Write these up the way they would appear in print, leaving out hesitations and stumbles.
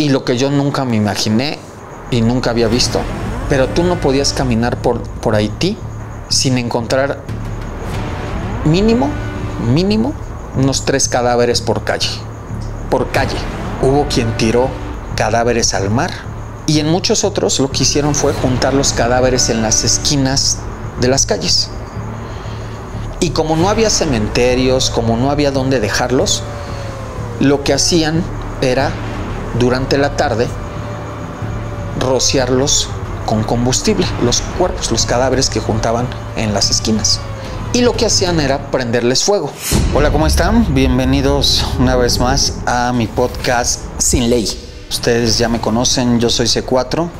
y lo que yo nunca me imaginé y nunca había visto. Pero tú no podías caminar por Haití sin encontrar mínimo unos 3 cadáveres por calle. Por calle. Hubo quien tiró cadáveres al mar y en muchos otros lo que hicieron fue juntar los cadáveres en las esquinas de las calles. Y como no había cementerios, como no había dónde dejarlos, lo que hacían era, durante la tarde, rociarlos con combustible, los cuerpos, los cadáveres que juntaban en las esquinas. Y lo que hacían era prenderles fuego. Hola, ¿cómo están? Bienvenidos una vez más a mi podcast Sin Ley. Ustedes ya me conocen, yo soy C4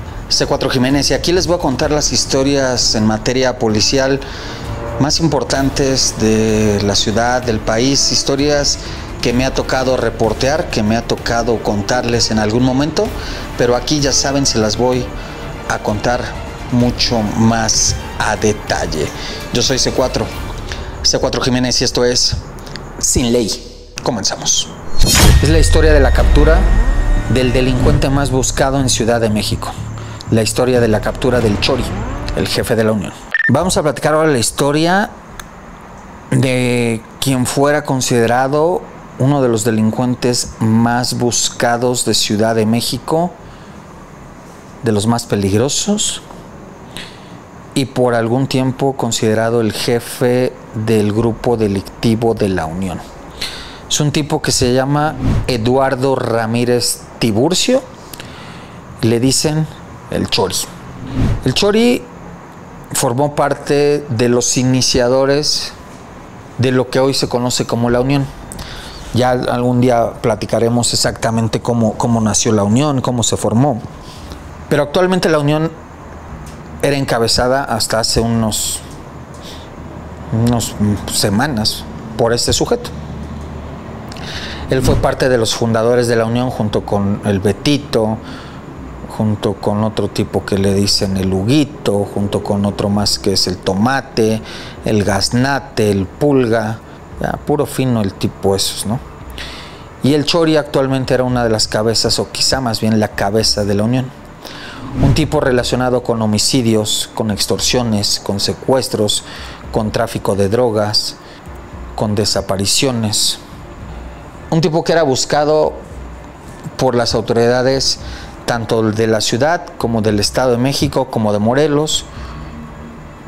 Jiménez, y aquí les voy a contar las historias en materia policial más importantes de la ciudad, del país, historias que me ha tocado reportear, que me ha tocado contarles en algún momento, pero aquí ya saben, se las voy a contar mucho más a detalle. Yo soy C4 Jiménez y esto es Sin Ley. Comenzamos. Es la historia de la captura del delincuente más buscado en Ciudad de México. La historia de la captura del Chori, el jefe de la Unión. Vamos a platicar ahora la historia de quien fuera considerado uno de los delincuentes más buscados de Ciudad de México, de los más peligrosos, y por algún tiempo considerado el jefe del grupo delictivo de la Unión. Es un tipo que se llama Eduardo Ramírez Tiburcio, y le dicen el Chori. El Chori formó parte de los iniciadores de lo que hoy se conoce como la Unión. Ya algún día platicaremos exactamente cómo nació la Unión, cómo se formó. Pero actualmente la Unión era encabezada hasta hace unos semanas por este sujeto. Él fue parte de los fundadores de la Unión junto con el Betito, junto con otro tipo que le dicen el Huguito, junto con otro más que es el Tomate, el Gaznate, el Pulga, ya, puro fino el tipo esos, ¿no? Y el Chori actualmente era una de las cabezas, o quizá más bien la cabeza de la Unión. Un tipo relacionado con homicidios, con extorsiones, con secuestros, con tráfico de drogas, con desapariciones. Un tipo que era buscado por las autoridades tanto de la ciudad como del Estado de México, como de Morelos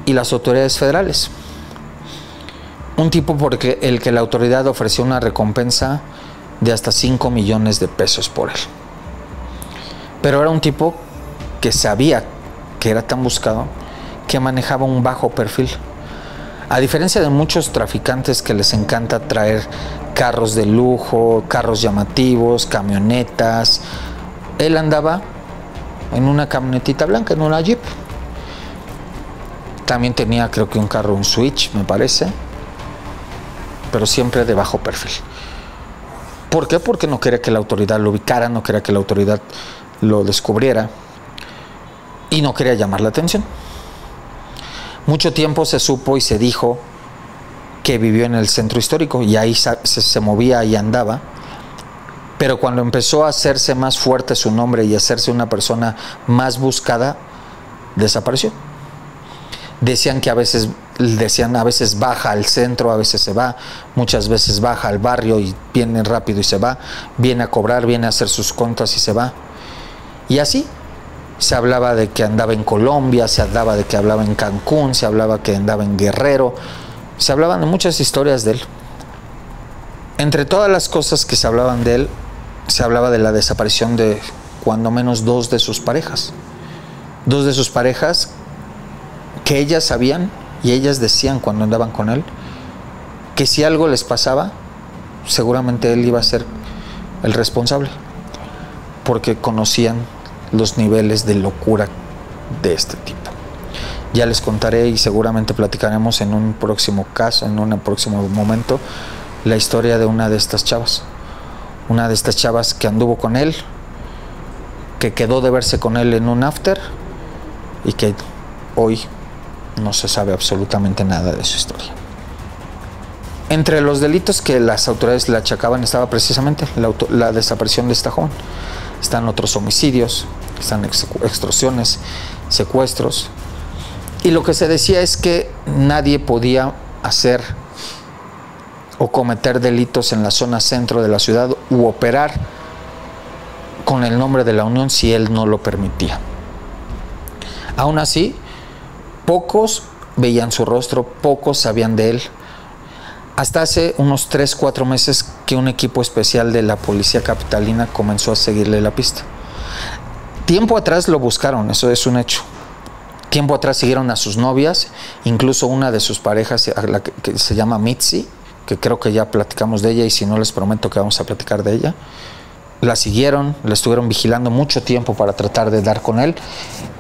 y las autoridades federales. Un tipo porque el que la autoridad ofreció una recompensa de hasta 5 millones de pesos por él. Pero era un tipo que sabía que era tan buscado que manejaba un bajo perfil. A diferencia de muchos traficantes que les encanta traer carros de lujo, carros llamativos, camionetas, él andaba en una camionetita blanca, en una Jeep. También tenía, creo que un carro, un Switch, me parece, pero siempre de bajo perfil. ¿Por qué? Porque no quería que la autoridad lo ubicara, no quería que la autoridad lo descubriera y no quería llamar la atención. Mucho tiempo se supo y se dijo que vivió en el centro histórico y ahí se movía y andaba. Pero cuando empezó a hacerse más fuerte su nombre y a hacerse una persona más buscada, desapareció. Decían a veces baja al centro, a veces se va, muchas veces baja al barrio y viene rápido y se va, viene a cobrar, viene a hacer sus cuentas y se va. Y así se hablaba de que andaba en Colombia, se hablaba de que hablaba en Cancún, se hablaba que andaba en Guerrero, se hablaban de muchas historias de él. Entre todas las cosas que se hablaban de él, se hablaba de la desaparición de cuando menos 2 de sus parejas. 2 de sus parejas que ellas sabían y ellas decían cuando andaban con él que si algo les pasaba, seguramente él iba a ser el responsable, porque conocían los niveles de locura de este tipo. Ya les contaré y seguramente platicaremos en un próximo caso, en un próximo momento, la historia de una de estas chavas. Una de estas chavas que anduvo con él, que quedó de verse con él en un after y que hoy no se sabe absolutamente nada de su historia. Entre los delitos que las autoridades le achacaban estaba precisamente la desaparición de esta joven. están otros homicidios, están extorsiones, secuestros. Y lo que se decía es que nadie podía hacer o cometer delitos en la zona centro de la ciudad u operar con el nombre de la Unión si él no lo permitía. Aún así, pocos veían su rostro, pocos sabían de él. Hasta hace unos 3-4 meses que un equipo especial de la policía capitalina comenzó a seguirle la pista. Tiempo atrás lo buscaron, eso es un hecho. Tiempo atrás siguieron a sus novias, incluso una de sus parejas, la que se llama Mitzi, que creo que ya platicamos de ella, y si no les prometo que vamos a platicar de ella. La siguieron, la estuvieron vigilando mucho tiempo para tratar de dar con él,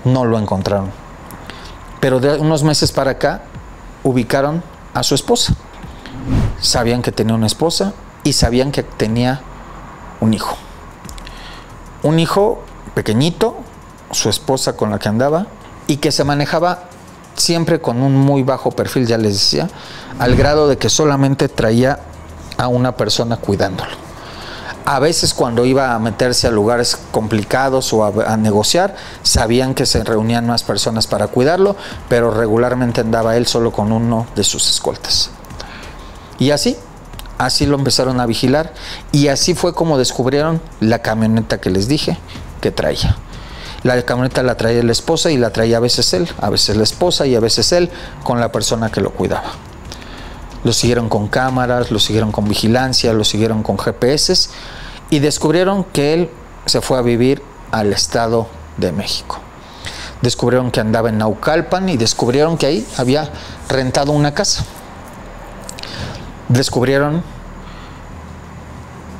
no lo encontraron. Pero de unos meses para acá ubicaron a su esposa. Sabían que tenía una esposa y sabían que tenía un hijo. Un hijo pequeñito, su esposa con la que andaba, y que se manejaba siempre con un muy bajo perfil, ya les decía, al grado de que solamente traía a una persona cuidándolo. A veces cuando iba a meterse a lugares complicados o a negociar, sabían que se reunían más personas para cuidarlo, pero regularmente andaba él solo con uno de sus escoltas. Y así lo empezaron a vigilar, y así fue como descubrieron la camioneta que les dije que traía. La camioneta la traía la esposa y la traía a veces él, a veces la esposa y a veces él con la persona que lo cuidaba. Lo siguieron con cámaras, lo siguieron con vigilancia, lo siguieron con GPS y descubrieron que él se fue a vivir al Estado de México. Descubrieron que andaba en Naucalpan y descubrieron que ahí había rentado una casa. Descubrieron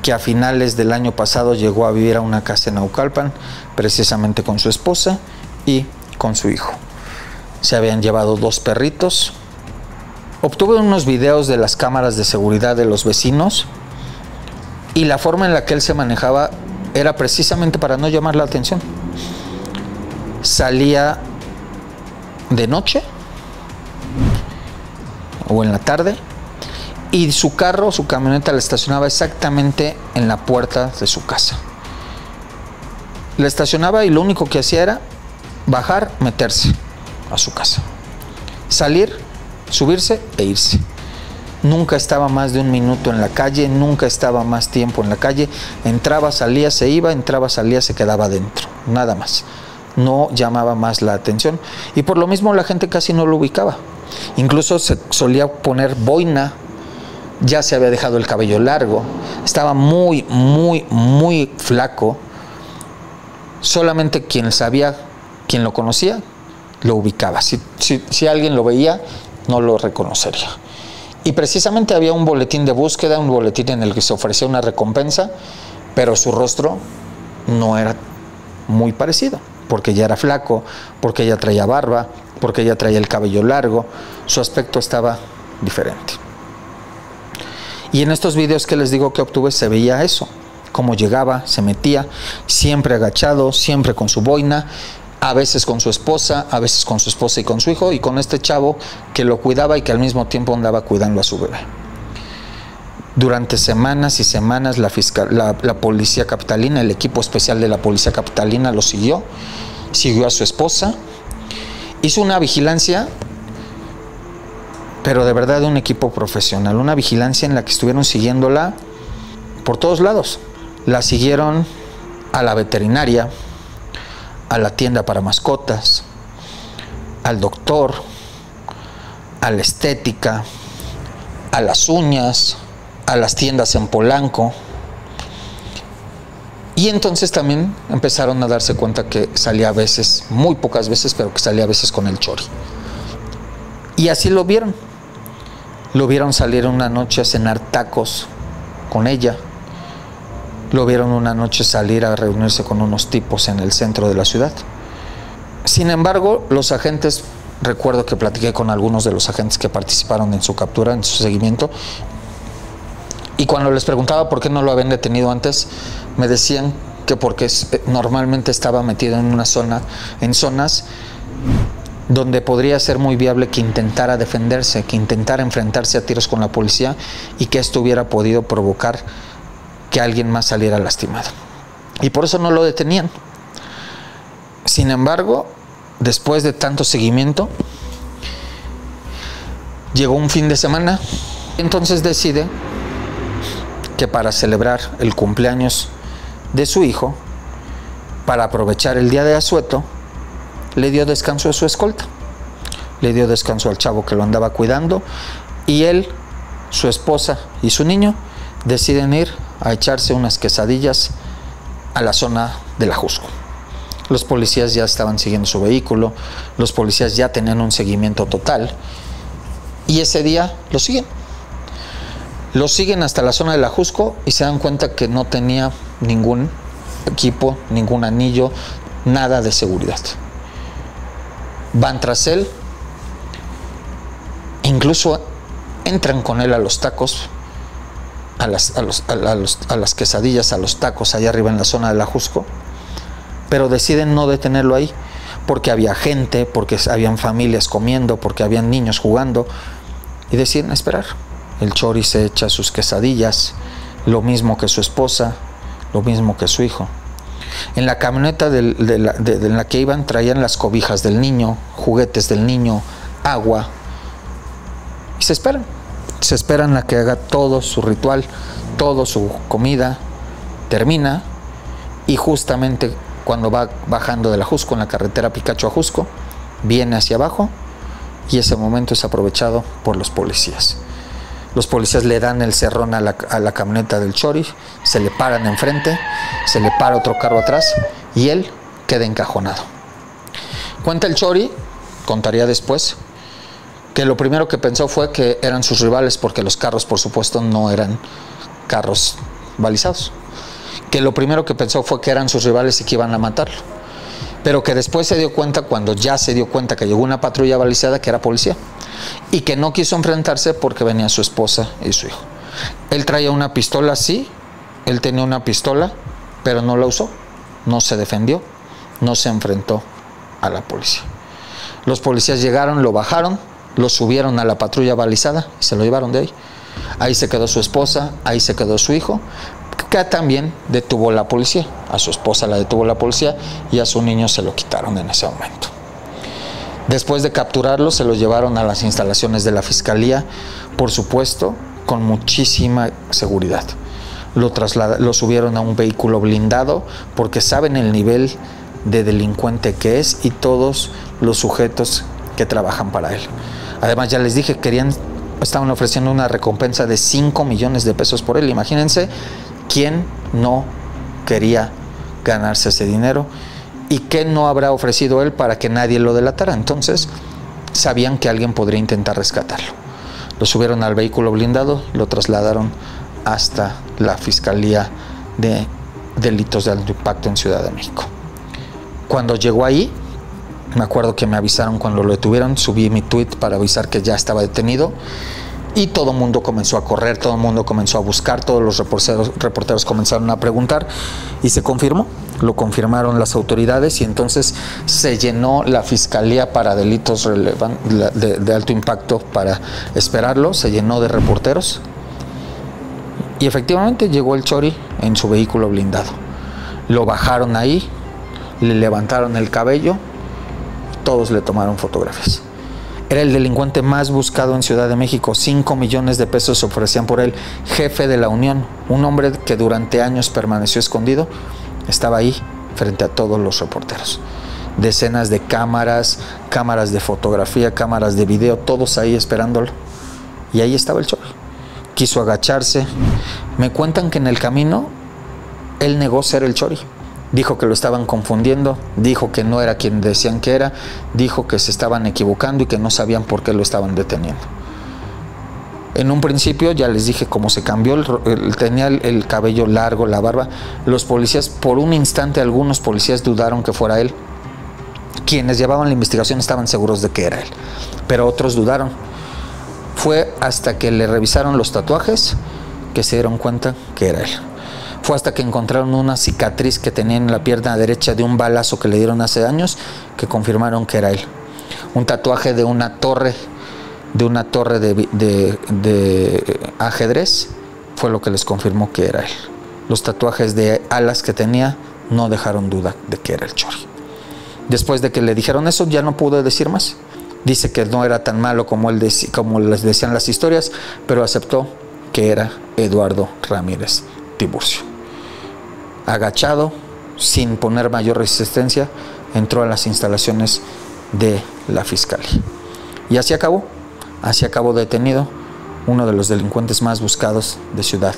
que a finales del año pasado llegó a vivir a una casa en Naucalpan, precisamente con su esposa y con su hijo. Se habían llevado 2 perritos. Obtuve unos videos de las cámaras de seguridad de los vecinos, y la forma en la que él se manejaba era precisamente para no llamar la atención. Salía de noche o en la tarde, y su carro, su camioneta, la estacionaba exactamente en la puerta de su casa. La estacionaba y lo único que hacía era bajar, meterse a su casa, salir, subirse e irse. Nunca estaba más de 1 minuto en la calle, nunca estaba más tiempo en la calle. Entraba, salía, se iba, entraba, salía, se quedaba dentro, nada más. No llamaba más la atención, y por lo mismo la gente casi no lo ubicaba. Incluso se solía poner boina, ya se había dejado el cabello largo, estaba muy flaco. Solamente quien sabía, quien lo conocía, lo ubicaba. Si alguien lo veía, no lo reconocería. Y precisamente había un boletín de búsqueda, un boletín en el que se ofrecía una recompensa, pero su rostro no era muy parecido, porque ya era flaco, porque ya traía barba, porque ya traía el cabello largo. Su aspecto estaba diferente. Y en estos videos que les digo que obtuve se veía eso, cómo llegaba, se metía, siempre agachado, siempre con su boina, a veces con su esposa, a veces con su esposa y con su hijo, y con este chavo que lo cuidaba y que al mismo tiempo andaba cuidando a su bebé. Durante semanas y semanas la policía capitalina, el equipo especial de la policía capitalina lo siguió a su esposa, hizo una vigilancia, pero de verdad de un equipo profesional, una vigilancia en la que estuvieron siguiéndola por todos lados. La siguieron a la veterinaria, a la tienda para mascotas, al doctor, a la estética, a las uñas, a las tiendas en Polanco. Y entonces también empezaron a darse cuenta que salía a veces, muy pocas veces, pero que salía a veces con el chori. Y así lo vieron. Lo vieron salir una noche a cenar tacos con ella. Lo vieron una noche salir a reunirse con unos tipos en el centro de la ciudad. Sin embargo, los agentes, recuerdo que platiqué con algunos de los agentes que participaron en su captura, en su seguimiento, y cuando les preguntaba por qué no lo habían detenido antes, me decían que porque normalmente estaba metido en una zona, en zonas donde podría ser muy viable que intentara defenderse, que intentara enfrentarse a tiros con la policía, y que esto hubiera podido provocar que alguien más saliera lastimado. y por eso no lo detenían. Sin embargo, después de tanto seguimiento, llegó un fin de semana, entonces decide que para celebrar el cumpleaños de su hijo, para aprovechar el día de asueto, le dio descanso a su escolta, le dio descanso al chavo que lo andaba cuidando, y él, su esposa y su niño deciden ir a echarse unas quesadillas a la zona del Ajusco. Los policías ya estaban siguiendo su vehículo, los policías ya tenían un seguimiento total, y ese día lo siguen. Lo siguen hasta la zona del Ajusco y se dan cuenta que no tenía ningún equipo, ningún anillo, nada de seguridad. Van tras él, incluso entran con él a los tacos, a las quesadillas, a los tacos allá arriba en la zona del Ajusco, pero deciden no detenerlo ahí, porque había gente, porque habían familias comiendo, porque habían niños jugando, y deciden esperar. El Chori se echa sus quesadillas, lo mismo que su esposa, lo mismo que su hijo. En la camioneta en la que iban traían las cobijas del niño, juguetes del niño, agua, y se esperan a que haga todo su ritual, toda su comida, termina, y justamente cuando va bajando del Ajusco, en la carretera Picacho-Ajusco, viene hacia abajo, y ese momento es aprovechado por los policías. Los policías le dan el cerrón a la camioneta del Chori, se le paran enfrente, se le para otro carro atrás y él queda encajonado. Cuenta el Chori, contaría después, que lo primero que pensó fue que eran sus rivales, porque los carros, por supuesto, no eran carros balizados. Que lo primero que pensó fue que eran sus rivales y que iban a matarlo. Pero que después se dio cuenta, cuando ya se dio cuenta que llegó una patrulla balizada, que era policía, y que no quiso enfrentarse porque venía su esposa y su hijo. Él traía una pistola, sí, él tenía una pistola, pero no la usó, no se defendió, no se enfrentó a la policía. Los policías llegaron, lo bajaron, lo subieron a la patrulla balizada y se lo llevaron de ahí. Ahí se quedó su esposa, ahí se quedó su hijo, que también detuvo la policía. A su esposa la detuvo la policía y a su niño se lo quitaron en ese momento. Después de capturarlo, se lo llevaron a las instalaciones de la Fiscalía, por supuesto, con muchísima seguridad. Lo subieron a un vehículo blindado porque saben el nivel de delincuente que es y todos los sujetos que trabajan para él. Además, ya les dije, estaban ofreciendo una recompensa de 5 millones de pesos por él. Imagínense quién no quería ganarse ese dinero y qué no habrá ofrecido él para que nadie lo delatara. Entonces, sabían que alguien podría intentar rescatarlo. Lo subieron al vehículo blindado, lo trasladaron hasta la Fiscalía de Delitos de Alto Impacto en Ciudad de México. Cuando llegó ahí, me acuerdo que me avisaron cuando lo detuvieron, subí mi tweet para avisar que ya estaba detenido y todo el mundo comenzó a correr, todo el mundo comenzó a buscar, todos los reporteros comenzaron a preguntar y se confirmó, lo confirmaron las autoridades y entonces se llenó la Fiscalía para Delitos de Alto Impacto para esperarlo, se llenó de reporteros y efectivamente llegó el Chori en su vehículo blindado. Lo bajaron ahí, le levantaron el cabello, todos le tomaron fotografías. Era el delincuente más buscado en Ciudad de México. 5 millones de pesos se ofrecían por él. Jefe de la Unión, un hombre que durante años permaneció escondido, estaba ahí frente a todos los reporteros. Decenas de cámaras de fotografía, cámaras de video, todos ahí esperándolo. Y ahí estaba el Chori. Quiso agacharse. Me cuentan que en el camino él negó ser el Chori. Dijo que lo estaban confundiendo, dijo que no era quien decían que era, dijo que se estaban equivocando y que no sabían por qué lo estaban deteniendo. En un principio, ya les dije cómo se cambió, tenía el cabello largo, la barba. Los policías, por un instante, algunos policías dudaron que fuera él. Quienes llevaban la investigación estaban seguros de que era él, pero otros dudaron. Fue hasta que le revisaron los tatuajes que se dieron cuenta que era él. Fue hasta que encontraron una cicatriz que tenía en la pierna derecha de un balazo que le dieron hace años que confirmaron que era él. Un tatuaje de una torre de ajedrez fue lo que les confirmó que era él. Los tatuajes de alas que tenía no dejaron duda de que era el Chori. Después de que le dijeron eso, ya no pudo decir más. Dice que no era tan malo como les decían las historias, pero aceptó que era Eduardo Ramírez Tiburcio. Agachado, sin poner mayor resistencia, entró a las instalaciones de la fiscalía. Y así acabó detenido uno de los delincuentes más buscados de Ciudad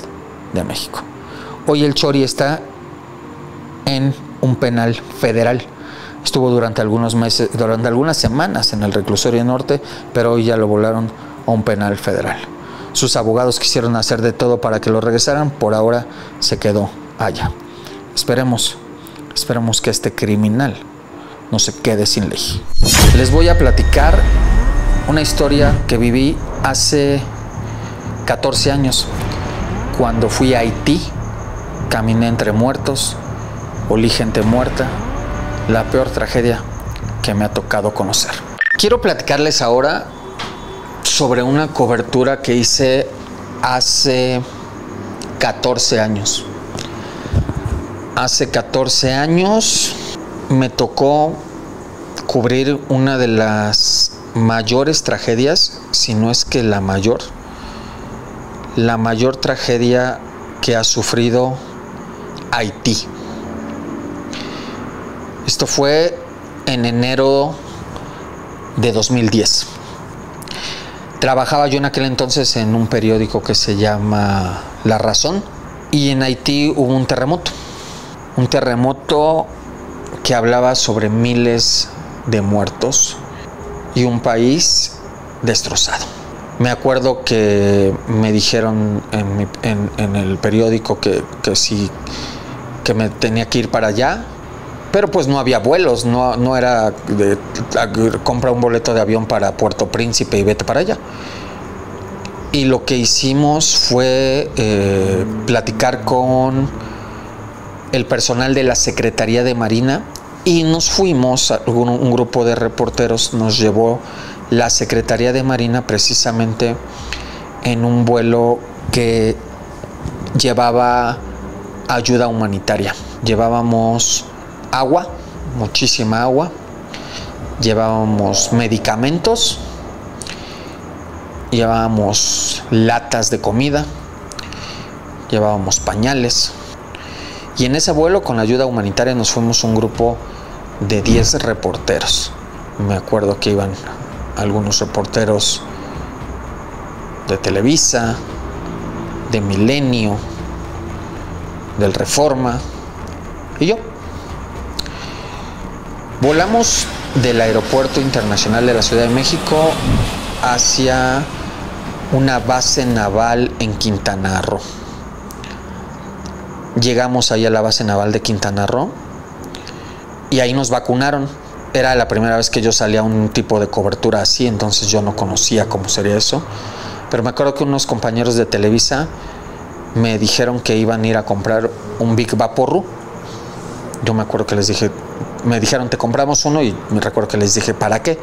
de México. Hoy el Chori está en un penal federal. Estuvo durante algunas semanas en el reclusorio norte, pero hoy ya lo volaron a un penal federal. Sus abogados quisieron hacer de todo para que lo regresaran, por ahora se quedó allá. Esperemos que este criminal no se quede sin ley. Les voy a platicar una historia que viví hace 14 años, cuando fui a Haití. Caminé entre muertos, olí gente muerta, la peor tragedia que me ha tocado conocer. Quiero platicarles ahora sobre una cobertura que hice hace 14 años. Hace 14 años me tocó cubrir una de las mayores tragedias, si no es que la mayor tragedia que ha sufrido Haití. Esto fue en enero de 2010. Trabajaba yo en aquel entonces en un periódico que se llama La Razón, y en Haití hubo un terremoto que hablaba sobre miles de muertos y un país destrozado. Me acuerdo que me dijeron en el periódico que me tenía que ir para allá, pero pues no había vuelos, no era de compra un boleto de avión para Puerto Príncipe y vete para allá. Y lo que hicimos fue platicar con el personal de la Secretaría de Marina, y nos fuimos, un grupo de reporteros nos llevó la Secretaría de Marina precisamente en un vuelo que llevaba ayuda humanitaria. Llevábamos agua, muchísima agua, llevábamos medicamentos, llevábamos latas de comida, llevábamos pañales. Y en ese vuelo con ayuda humanitaria nos fuimos un grupo de 10 reporteros. Me acuerdo que iban algunos reporteros de Televisa, de Milenio, del Reforma y yo. Volamos del Aeropuerto Internacional de la Ciudad de México hacia una base naval en Quintana Roo. Llegamos ahí a la base naval de Quintana Roo y ahí nos vacunaron. Era la primera vez que yo salía a un tipo de cobertura así, entonces yo no conocía cómo sería eso. Pero me acuerdo que unos compañeros de Televisa me dijeron que iban a ir a comprar un Big Vaporru. Yo me acuerdo que les dije, me dijeron, te compramos uno, y me recuerdo que les dije, ¿para qué?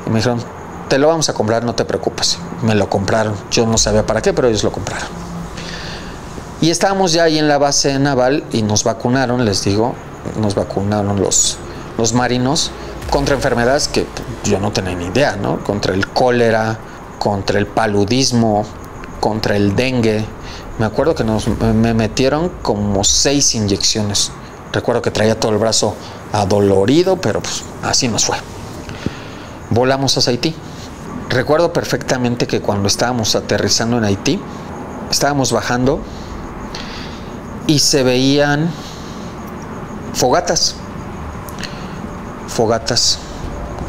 Y me dijeron, te lo vamos a comprar, no te preocupes. Me lo compraron. Yo no sabía para qué, pero ellos lo compraron. Y estábamos ya ahí en la base naval y nos vacunaron, les digo, nos vacunaron los marinos contra enfermedades que yo no tenía ni idea, ¿no? Contra el cólera, contra el paludismo, contra el dengue. Me acuerdo que me metieron como 6 inyecciones. Recuerdo que traía todo el brazo adolorido, pero pues así nos fue. Volamos a Haití. Recuerdo perfectamente que cuando estábamos aterrizando en Haití, estábamos bajando y se veían fogatas.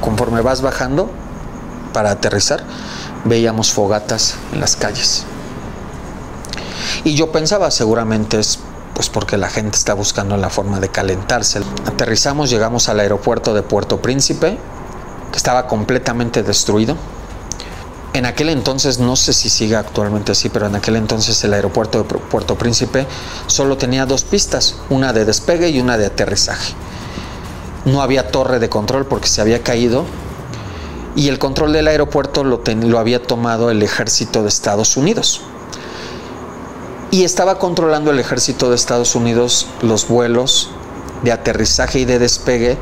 Conforme vas bajando para aterrizar, veíamos fogatas en las calles. Y yo pensaba, seguramente es pues porque la gente está buscando la forma de calentarse. Aterrizamos, llegamos al aeropuerto de Puerto Príncipe, que estaba completamente destruido. En aquel entonces, no sé si sigue actualmente así, pero en aquel entonces el aeropuerto de Puerto Príncipe solo tenía 2 pistas, una de despegue y una de aterrizaje. No había torre de control porque se había caído, y el control del aeropuerto lo había tomado el ejército de Estados Unidos. Y estaba controlando el ejército de Estados Unidos los vuelos de aterrizaje y de despegue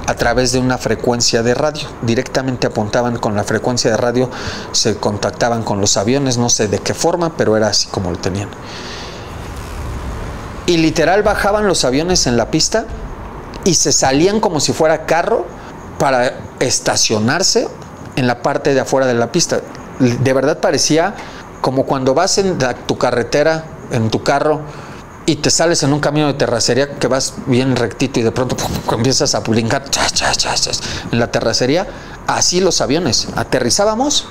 a través de una frecuencia de radio. Directamente apuntaban con la frecuencia de radio, se contactaban con los aviones, no sé de qué forma, pero era así como lo tenían. Y literal bajaban los aviones en la pista y se salían como si fuera carro para estacionarse en la parte de afuera de la pista. De verdad parecía como cuando vas en tu carretera, en tu carro, y te sales en un camino de terracería que vas bien rectito y de pronto empiezas a brincar en la terracería. Así los aviones. Aterrizamos,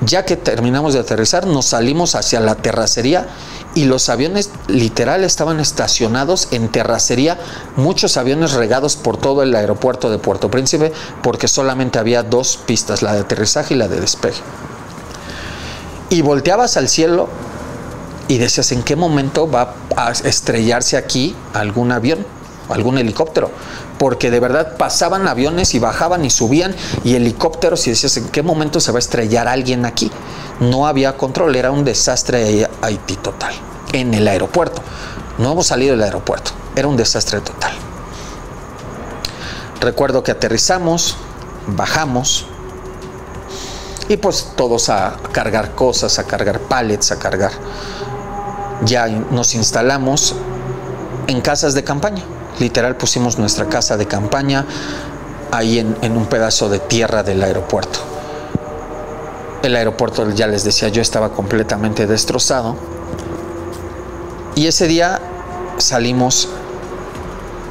ya que terminamos de aterrizar nos salimos hacia la terracería y los aviones literal estaban estacionados en terracería, muchos aviones regados por todo el aeropuerto de Puerto Príncipe, porque solamente había 2 pistas, la de aterrizaje y la de despegue. Y volteabas al cielo y decías, ¿en qué momento va a estrellarse aquí algún avión, algún helicóptero? Porque de verdad pasaban aviones y bajaban y subían y helicópteros y decías, ¿en qué momento se va a estrellar alguien aquí? No había control, era un desastre Haití total, en el aeropuerto. No hemos salido del aeropuerto, era un desastre total. Recuerdo que aterrizamos, bajamos y pues todos a cargar cosas, a cargar pallets, a cargar. Ya nos instalamos en casas de campaña. Literal pusimos nuestra casa de campaña ahí en un pedazo de tierra del aeropuerto. El aeropuerto, ya les decía yo, estaba completamente destrozado. Y ese día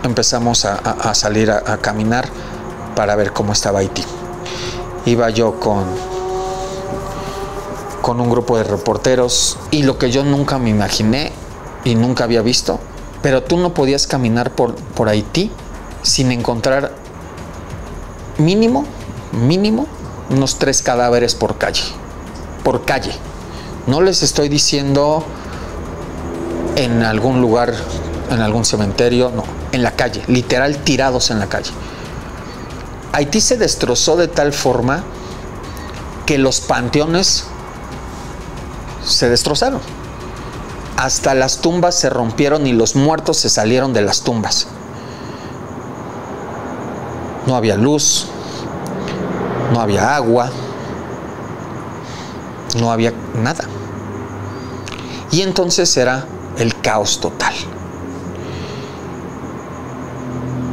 empezamos a salir a caminar para ver cómo estaba Haití. Iba yo con un grupo de reporteros y lo que yo nunca me imaginé y nunca había visto, pero tú no podías caminar por Haití sin encontrar mínimo unos 3 cadáveres por calle. No les estoy diciendo en algún lugar, en algún cementerio, no, en la calle, literal tirados en la calle. Haití se destrozó de tal forma que los panteones se destrozaron. Hasta las tumbas se rompieron y los muertos se salieron de las tumbas. No había luz, no había agua, no había nada. Y entonces era el caos total.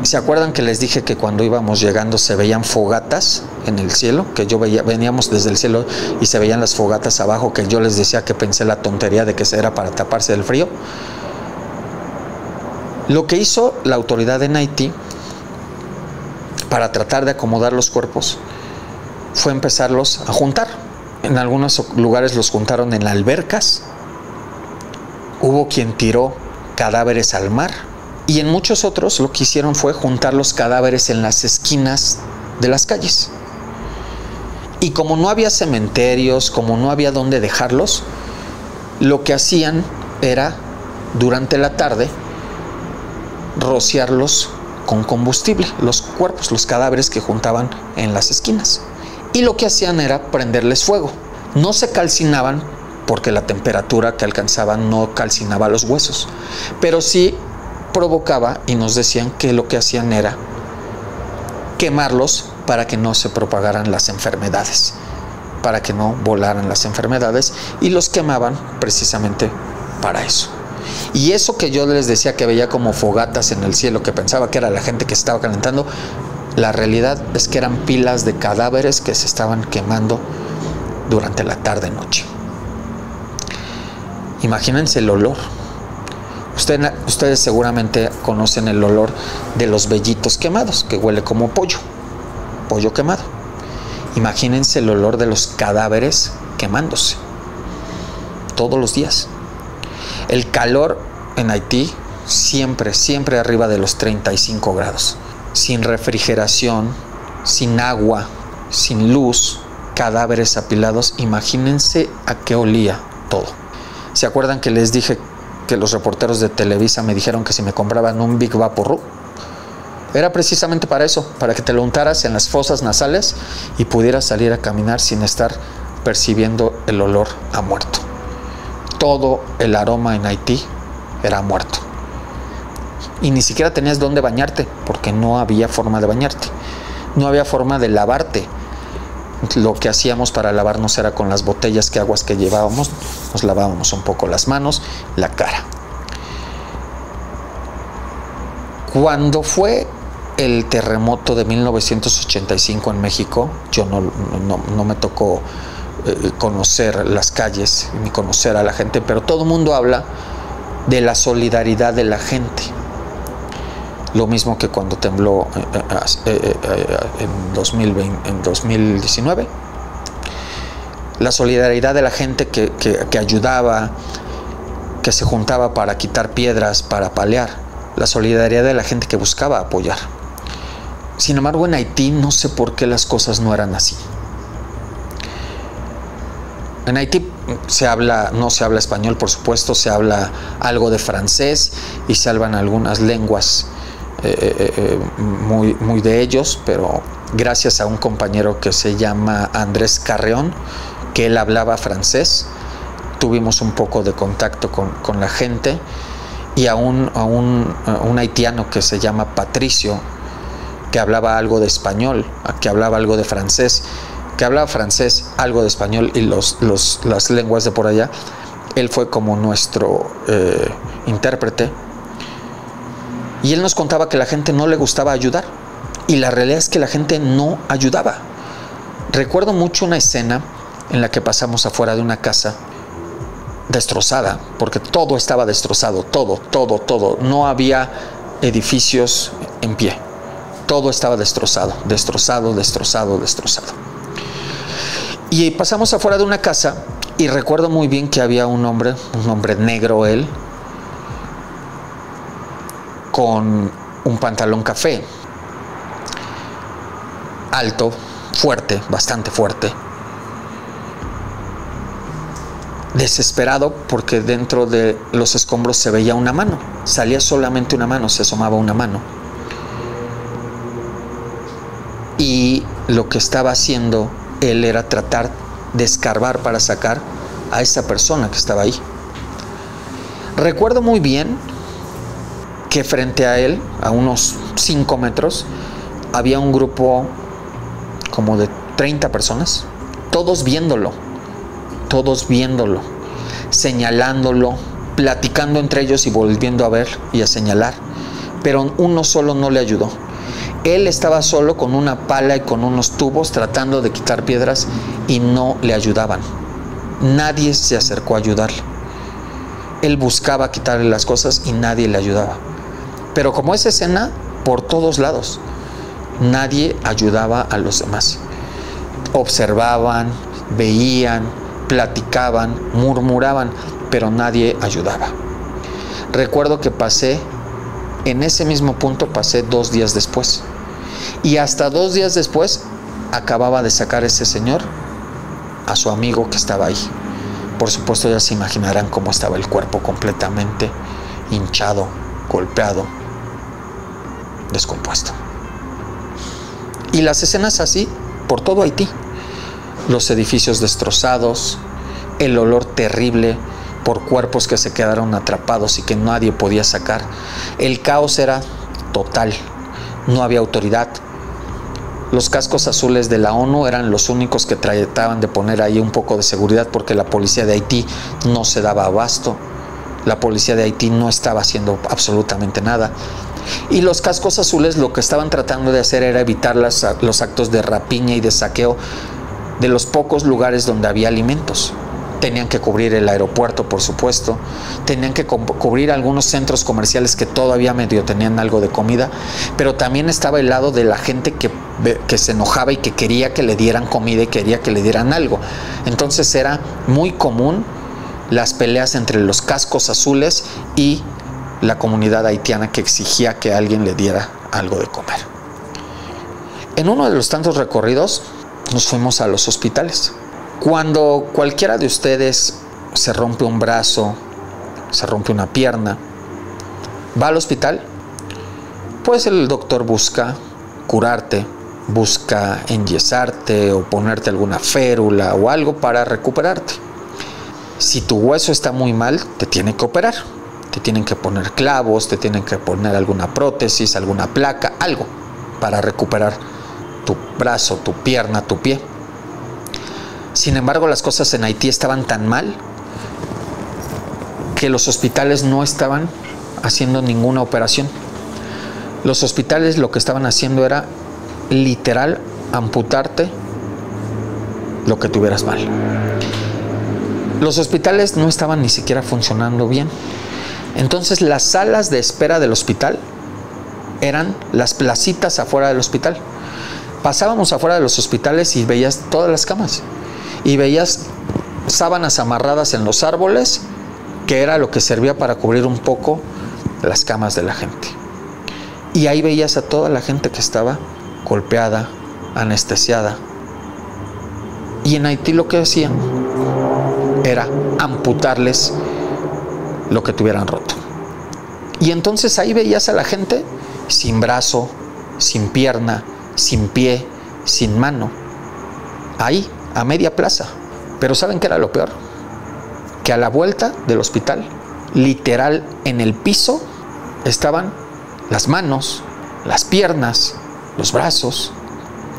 ¿Se acuerdan que les dije que cuando íbamos llegando se veían fogatas en el cielo? Que yo veníamos desde el cielo y se veían las fogatas abajo, que yo les decía que pensé la tontería de que era para taparse del frío. Lo que hizo la autoridad en Haití para tratar de acomodar los cuerpos fue empezarlos a juntar. En algunos lugares los juntaron en albercas. Hubo quien tiró cadáveres al mar. Y en muchos otros lo que hicieron fue juntar los cadáveres en las esquinas de las calles. Y como no había cementerios, como no había dónde dejarlos, lo que hacían era, durante la tarde, rociarlos con combustible, los cuerpos, los cadáveres que juntaban en las esquinas. Y lo que hacían era prenderles fuego. No se calcinaban porque la temperatura que alcanzaban no calcinaba los huesos, pero sí provocaba, y nos decían que lo que hacían era quemarlos para que no se propagaran las enfermedades, para que no volaran las enfermedades, y los quemaban precisamente para eso. Y eso que yo les decía que veía como fogatas en el cielo, que pensaba que era la gente que se estaba calentando, la realidad es que eran pilas de cadáveres que se estaban quemando durante la tarde-noche. Imagínense el olor. Ustedes seguramente conocen el olor de los vellitos quemados, que huele como pollo quemado. Imagínense el olor de los cadáveres quemándose todos los días. El calor en Haití siempre arriba de los 35 grados. Sin refrigeración, sin agua, sin luz, cadáveres apilados. Imagínense a qué olía todo. ¿Se acuerdan que les dije que los reporteros de Televisa me dijeron que si me compraban un Big Vaporub? Era precisamente para eso, para que te lo untaras en las fosas nasales y pudieras salir a caminar sin estar percibiendo el olor a muerto. Todo el aroma en Haití era muerto. y ni siquiera tenías dónde bañarte, porque no había forma de bañarte, no había forma de lavarte. Lo que hacíamos para lavarnos era con las botellas que aguas que llevábamos, nos lavábamos un poco las manos, la cara. Cuando fue el terremoto de 1985 en México, yo no me tocó conocer las calles ni conocer a la gente, pero todo el mundo habla de la solidaridad de la gente. Lo mismo que cuando tembló en 2019. La solidaridad de la gente que ayudaba, que se juntaba para quitar piedras, para paliar. La solidaridad de la gente que buscaba apoyar. Sin embargo, en Haití no sé por qué las cosas no eran así. En Haití no se habla español, por supuesto, se habla algo de francés y se hablan algunas lenguas muy de ellos, pero gracias a un compañero que se llama Andrés Carreón, que él hablaba francés, tuvimos un poco de contacto con la gente, y a un haitiano que se llama Patricio, que hablaba algo de español, que hablaba algo de francés, que hablaba francés, algo de español y las lenguas de por allá. Él fue como nuestro intérprete. Y él nos contaba que la gente no le gustaba ayudar. Y la realidad es que la gente no ayudaba. Recuerdo mucho una escena en la que pasamos afuera de una casa destrozada, porque todo estaba destrozado, todo. No había edificios en pie. Todo estaba destrozado. Y pasamos afuera de una casa y recuerdo muy bien que había un hombre negro él, con un pantalón café, alto, fuerte, bastante fuerte, desesperado porque dentro de los escombros se veía una mano, salía solamente una mano, se asomaba una mano. Y lo que estaba haciendo él era tratar de escarbar para sacar a esa persona que estaba ahí. Recuerdo muy bien que frente a él, a unos 5 metros, había un grupo como de 30 personas, todos viéndolo, señalándolo, platicando entre ellos y volviendo a ver y a señalar, pero uno solo no le ayudó. Él estaba solo con una pala y con unos tubos tratando de quitar piedras y no le ayudaban. Nadie se acercó a ayudarle. Él buscaba quitarle las cosas y nadie le ayudaba. Pero como esa escena, por todos lados, nadie ayudaba a los demás. Observaban, veían, platicaban, murmuraban, pero nadie ayudaba. Recuerdo que en ese mismo punto pasé 2 días después. Y hasta 2 días después acababa de sacar ese señor a su amigo que estaba ahí. Por supuesto ya se imaginarán cómo estaba el cuerpo, completamente hinchado, golpeado, descompuesto. Y las escenas así por todo Haití. Los edificios destrozados, el olor terrible por cuerpos que se quedaron atrapados y que nadie podía sacar. El caos era total, no había autoridad. Los cascos azules de la ONU eran los únicos que trataban de poner ahí un poco de seguridad, porque la policía de Haití no se daba abasto. La policía de Haití no estaba haciendo absolutamente nada. Y los cascos azules lo que estaban tratando de hacer era evitar los actos de rapiña y de saqueo de los pocos lugares donde había alimentos. Tenían que cubrir el aeropuerto, por supuesto. Tenían que cubrir algunos centros comerciales que todavía medio tenían algo de comida. Pero también estaba el lado de la gente que se enojaba y que quería que le dieran comida y quería que le dieran algo. Entonces era muy común las peleas entre los cascos azules y la comunidad haitiana que exigía que alguien le diera algo de comer. En uno de los tantos recorridos nos fuimos a los hospitales. Cuando cualquiera de ustedes se rompe un brazo, se rompe una pierna, va al hospital, pues el doctor busca curarte, busca enyesarte o ponerte alguna férula o algo para recuperarte. Si tu hueso está muy mal, te tiene que operar. te tienen que poner clavos, te tienen que poner alguna prótesis, alguna placa, algo para recuperar tu brazo, tu pierna, tu pie. Sin embargo, las cosas en Haití estaban tan mal que los hospitales no estaban haciendo ninguna operación. Los hospitales lo que estaban haciendo era literal amputarte lo que tuvieras mal. Los hospitales no estaban ni siquiera funcionando bien. Entonces las salas de espera del hospital eran las placitas afuera del hospital. Pasábamos afuera de los hospitales y veías todas las camas. Y veías sábanas amarradas en los árboles, que era lo que servía para cubrir un poco las camas de la gente. Y ahí veías a toda la gente que estaba golpeada, anestesiada. Y en Haití lo que hacían era amputarles lo que tuvieran roto. Y entonces ahí veías a la gente sin brazo, sin pierna, sin pie, sin mano. Ahí, a media plaza. Pero ¿saben qué era lo peor? Que a la vuelta del hospital, literal en el piso, estaban las manos, las piernas, los brazos,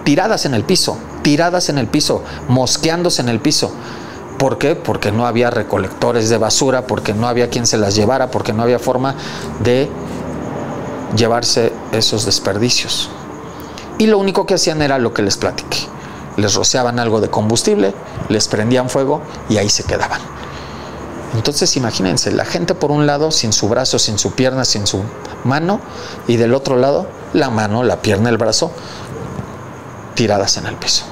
tiradas en el piso, mosqueándose en el piso. ¿Por qué? Porque no había recolectores de basura, porque no había quien se las llevara, porque no había forma de llevarse esos desperdicios. Y lo único que hacían era lo que les platiqué. Les rociaban algo de combustible, les prendían fuego y ahí se quedaban. Entonces imagínense, la gente por un lado sin su brazo, sin su pierna, sin su mano, y del otro lado la mano, la pierna, el brazo tiradas en el piso.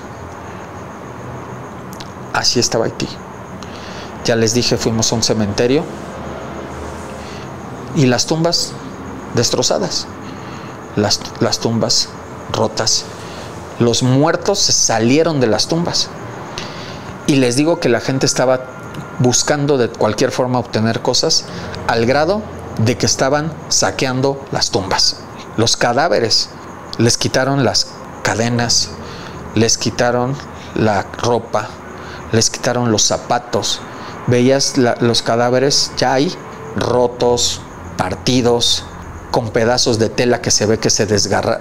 Así estaba Haití. Ya les dije, fuimos a un cementerio y las tumbas destrozadas, las tumbas rotas. Los muertos se salieron de las tumbas. Y les digo que la gente estaba buscando de cualquier forma obtener cosas, al grado de que estaban saqueando las tumbas. Los cadáveres, les quitaron las cadenas, les quitaron la ropa, les quitaron los zapatos. Veías los cadáveres ya ahí, rotos, partidos, con pedazos de tela que se ve que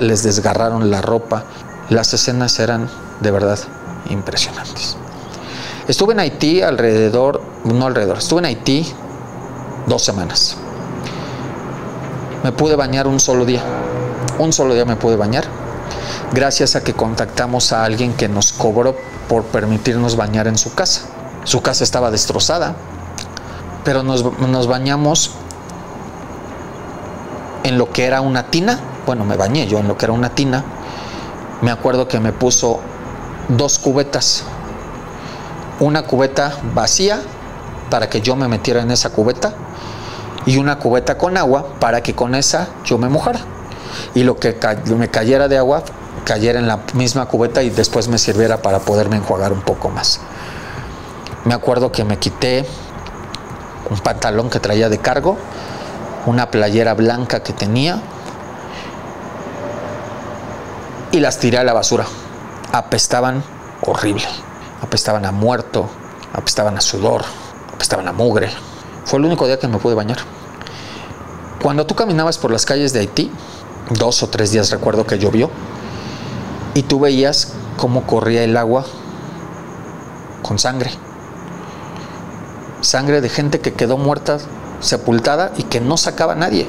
les desgarraron la ropa. Las escenas eran de verdad impresionantes. Estuve en Haití estuve en Haití 2 semanas. Me pude bañar un solo día me pude bañar, gracias a que contactamos a alguien que nos cobró por permitirnos bañar en su casa. Su casa estaba destrozada, pero nos bañamos en lo que era una tina. Bueno, me bañé yo en lo que era una tina. Me acuerdo que me puso 2 cubetas. Una cubeta vacía para que yo me metiera en esa cubeta y una cubeta con agua para que con esa yo me mojara. Y lo que me cayera de agua cayera en la misma cubeta y después me sirviera para poderme enjuagar un poco más. Me acuerdo que me quité un pantalón que traía de cargo, una playera blanca que tenía, y las tiré a la basura. Apestaban horrible. Apestaban a muerto, apestaban a sudor, apestaban a mugre. Fue el único día que me pude bañar. Cuando tú caminabas por las calles de Haití, 2 o 3 días recuerdo que llovió, y tú veías cómo corría el agua con sangre. Sangre de gente que quedó muerta, sepultada, y que no sacaba a nadie.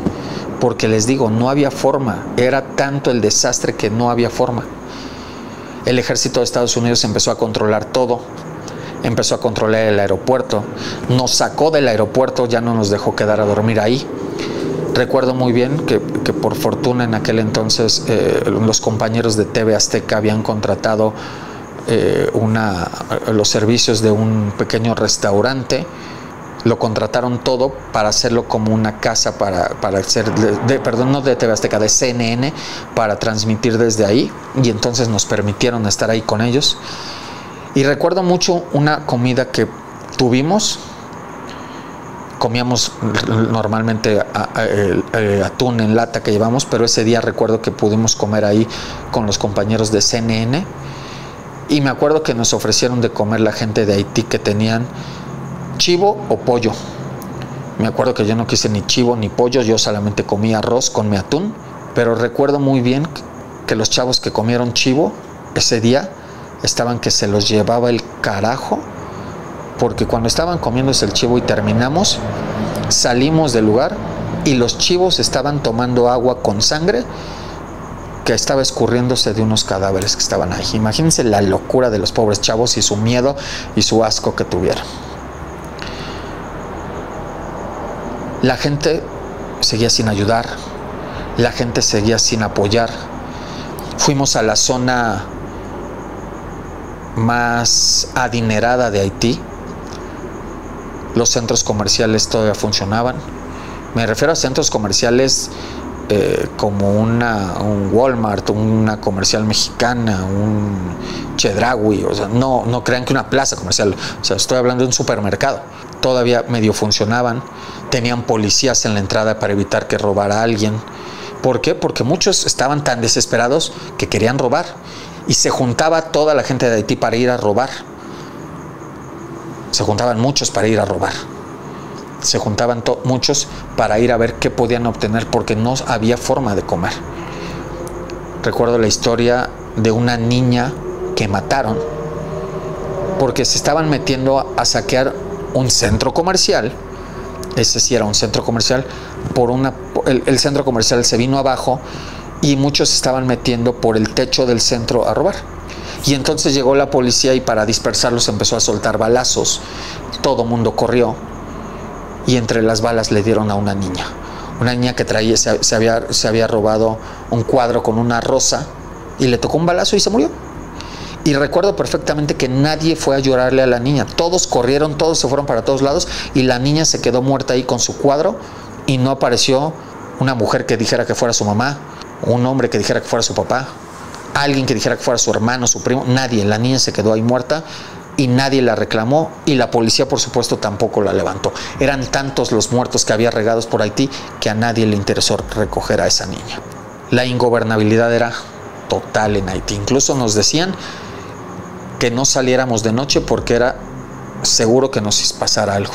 Porque les digo, no había forma. Era tanto el desastre que no había forma. El ejército de Estados Unidos empezó a controlar todo. Empezó a controlar el aeropuerto. Nos sacó del aeropuerto, ya no nos dejó quedar a dormir ahí. Recuerdo muy bien que por fortuna en aquel entonces los compañeros de TV Azteca habían contratado los servicios de un pequeño restaurante. Lo contrataron todo para hacerlo como una casa para hacer, no de TV Azteca, de CNN, para transmitir desde ahí, y entonces nos permitieron estar ahí con ellos. Y recuerdo mucho una comida que tuvimos. Comíamos normalmente atún en lata que llevamos, pero ese día recuerdo que pudimos comer ahí con los compañeros de CNN, y me acuerdo que nos ofrecieron de comer la gente de Haití, que tenían chivo o pollo. Me acuerdo que yo no quise ni chivo ni pollo, yo solamente comí arroz con mi atún, pero recuerdo muy bien que los chavos que comieron chivo ese día estaban que se los llevaba el carajo, porque cuando estaban comiéndose el chivo y terminamos, salimos del lugar y los chivos estaban tomando agua con sangre que estaba escurriéndose de unos cadáveres que estaban ahí. Imagínense la locura de los pobres chavos y su miedo y su asco que tuvieron. La gente seguía sin ayudar, la gente seguía sin apoyar. Fuimos a la zona más adinerada de Haití. Los centros comerciales todavía funcionaban. Me refiero a centros comerciales como un Walmart, una comercial mexicana, un Chedraui. O sea, no crean que una plaza comercial. O sea, estoy hablando de un supermercado. Todavía medio funcionaban. Tenían policías en la entrada para evitar que robara a alguien. ¿Por qué? Porque muchos estaban tan desesperados que querían robar. Y se juntaba toda la gente de Haití para ir a robar. Se juntaban muchos para ir a robar. Se juntaban muchos para ir a ver qué podían obtener porque no había forma de comer. Recuerdo la historia de una niña que mataron porque se estaban metiendo a saquear un centro comercial. Ese sí era un centro comercial. El centro comercial se vino abajo y muchos se estaban metiendo por el techo del centro a robar. Y entonces llegó la policía y para dispersarlos empezó a soltar balazos. Todo mundo corrió y entre las balas le dieron a una niña. Una niña que se había robado un cuadro con una rosa y le tocó un balazo y se murió. Y recuerdo perfectamente que nadie fue a llorarle a la niña. Todos corrieron, todos se fueron para todos lados y la niña se quedó muerta ahí con su cuadro y no apareció una mujer que dijera que fuera su mamá, un hombre que dijera que fuera su papá, alguien que dijera que fuera su hermano, su primo, nadie. La niña se quedó ahí muerta y nadie la reclamó y la policía, por supuesto, tampoco la levantó. Eran tantos los muertos que había regados por Haití que a nadie le interesó recoger a esa niña. La ingobernabilidad era total en Haití. Incluso nos decían que no saliéramos de noche porque era seguro que nos pasara algo.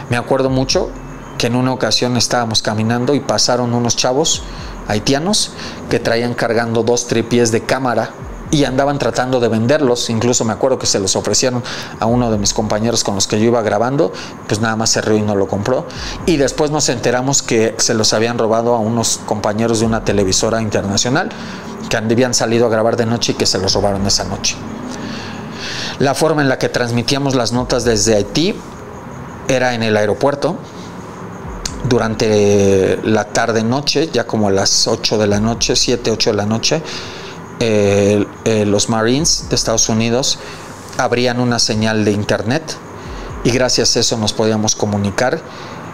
Me acuerdo mucho que en una ocasión estábamos caminando y pasaron unos chavos haitianos que traían cargando 2 tripiés de cámara y andaban tratando de venderlos. Incluso me acuerdo que se los ofrecieron a uno de mis compañeros con los que yo iba grabando, pues nada más se rió y no lo compró. Y después nos enteramos que se los habían robado a unos compañeros de una televisora internacional que habían salido a grabar de noche y que se los robaron esa noche. La forma en la que transmitíamos las notas desde Haití era en el aeropuerto. Durante la tarde-noche, ya como a las 8 de la noche, 7, 8 de la noche, los Marines de Estados Unidos abrían una señal de internet y gracias a eso nos podíamos comunicar.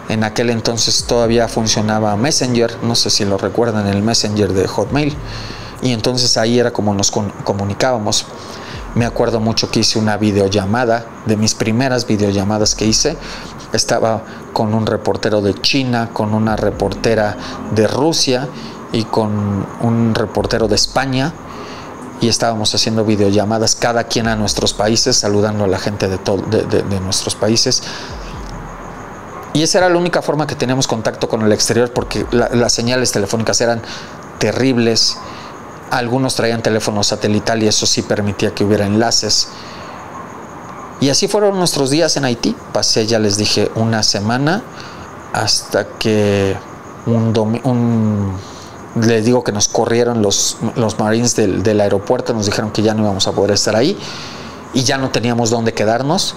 En aquel entonces todavía funcionaba Messenger, no sé si lo recuerdan, el Messenger de Hotmail, y entonces ahí era como nos comunicábamos. Me acuerdo mucho que hice una videollamada, de mis primeras videollamadas que hice. Estaba con un reportero de China, con una reportera de Rusia y con un reportero de España. Y estábamos haciendo videollamadas, cada quien a nuestros países, saludando a la gente de nuestros países. Y esa era la única forma que teníamos contacto con el exterior, porque las señales telefónicas eran terribles. Algunos traían teléfono satelital y eso sí permitía que hubiera enlaces. Y así fueron nuestros días en Haití. Pasé, ya les dije, una semana hasta que les digo que nos corrieron los Marines del aeropuerto. Nos dijeron que ya no íbamos a poder estar ahí y ya no teníamos dónde quedarnos.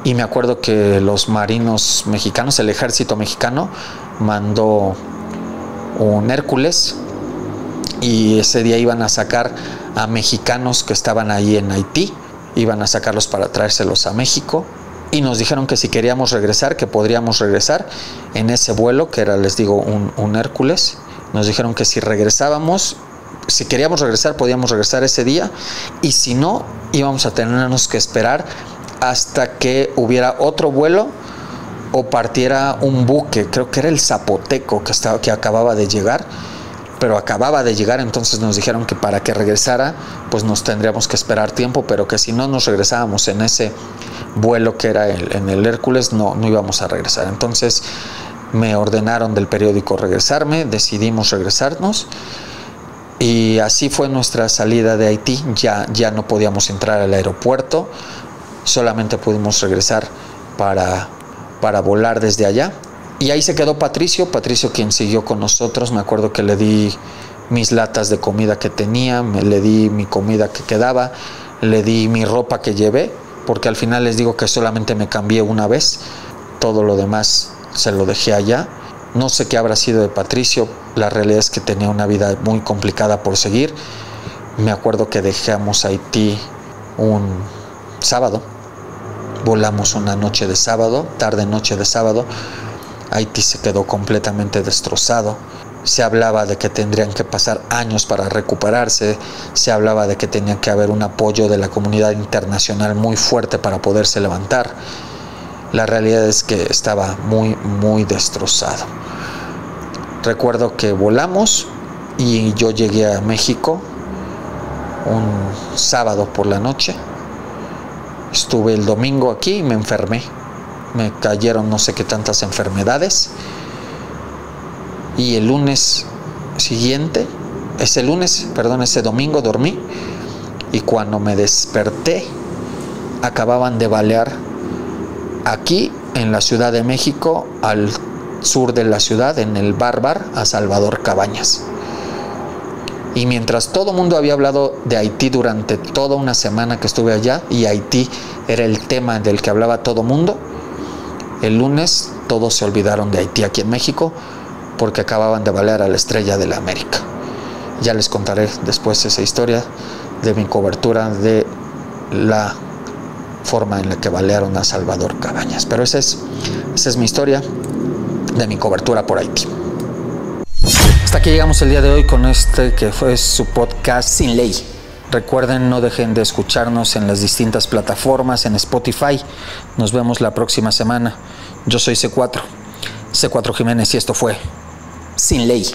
Y me acuerdo que los marinos mexicanos, el ejército mexicano, mandó un Hércules. Y ese día iban a sacar a mexicanos que estaban ahí en Haití, iban a sacarlos para traérselos a México. Y nos dijeron que si queríamos regresar, que podríamos regresar en ese vuelo, que era, les digo, un Hércules. Nos dijeron que si regresábamos, si queríamos regresar, podíamos regresar ese día. Y si no, íbamos a tenernos que esperar hasta que hubiera otro vuelo o partiera un buque. Creo que era el Zapoteco que acababa de llegar. Pero acababa de llegar, entonces nos dijeron que para que regresara, pues nos tendríamos que esperar tiempo, pero que si no nos regresábamos en ese vuelo que era en el Hércules no íbamos a regresar. Entonces me ordenaron del periódico regresarme, decidimos regresarnos y así fue nuestra salida de Haití. Ya no podíamos entrar al aeropuerto, solamente pudimos regresar para volar desde allá. Y ahí se quedó Patricio, quien siguió con nosotros. Me acuerdo que le di mis latas de comida que tenía, le di mi comida que quedaba, le di mi ropa que llevé, porque al final les digo que solamente me cambié una vez, todo lo demás se lo dejé allá. No sé qué habrá sido de Patricio, la realidad es que tenía una vida muy complicada por seguir. Me acuerdo que dejamos Haití un sábado, volamos una noche de sábado, tarde-noche de sábado. Haití se quedó completamente destrozado. Se hablaba de que tendrían que pasar años para recuperarse, se hablaba de que tenía que haber un apoyo de la comunidad internacional muy fuerte para poderse levantar. La realidad es que estaba muy destrozado. Recuerdo que volamos y yo llegué a México un sábado por la noche. Estuve el domingo aquí y me enfermé. Me cayeron no sé qué tantas enfermedades. Y el lunes siguiente, ese domingo dormí. Y cuando me desperté, acababan de balear aquí en la Ciudad de México, al sur de la ciudad, en el Bárbaro, a Salvador Cabañas. Y mientras todo el mundo había hablado de Haití durante toda una semana que estuve allá, y Haití era el tema del que hablaba todo el mundo, el lunes todos se olvidaron de Haití aquí en México, porque acababan de balear a la estrella de la América. Ya les contaré después esa historia de mi cobertura de la forma en la que balearon a Salvador Cabañas. Pero esa es mi historia de mi cobertura por Haití. Hasta aquí llegamos el día de hoy con que fue su podcast Sin Ley. Recuerden, no dejen de escucharnos en las distintas plataformas, en Spotify. Nos vemos la próxima semana. Yo soy C4 Jiménez y esto fue Sin Ley.